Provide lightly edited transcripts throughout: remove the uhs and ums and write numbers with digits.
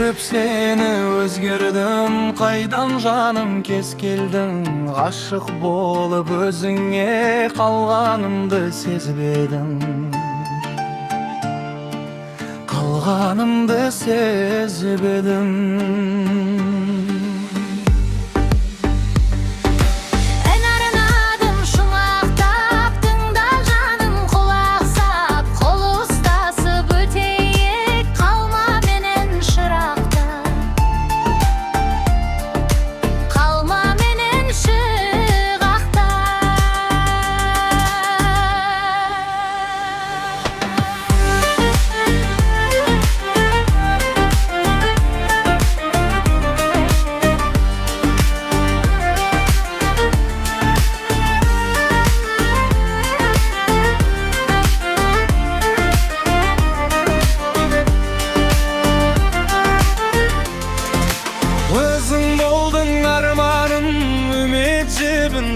Көрүп сени өзгөрдүм, кайдан жаным кез келдиң. Гашык болуп өзүңө калганымды сезбедим. Kalganımda sezbedim.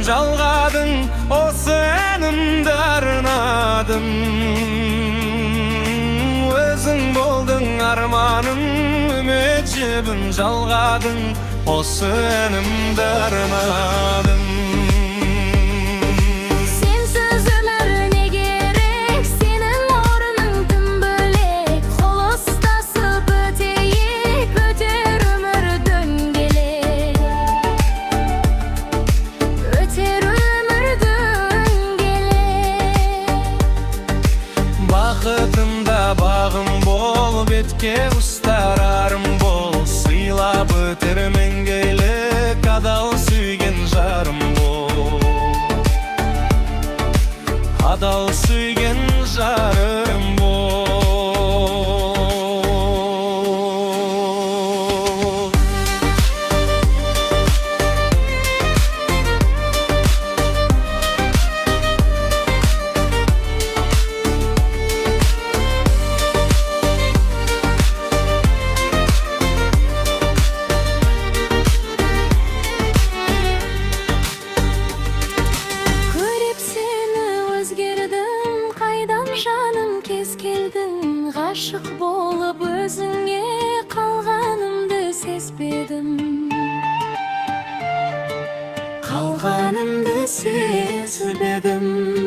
Жалғадың, осы әнімді арнадым. Өзің болдың арманым, үміт жебін жалғадың, осы әнімді арнадым. Бақытымда бағым бол, бетке ұстарарым бол, сыйлап өтер мәңгілік, адал сүйген жарым бол. Адал сүйген жарым бол. Жаным кез келдің, ғашық болып өзіңе қалғанымды сезбедім. Қалғанымды сезбедім.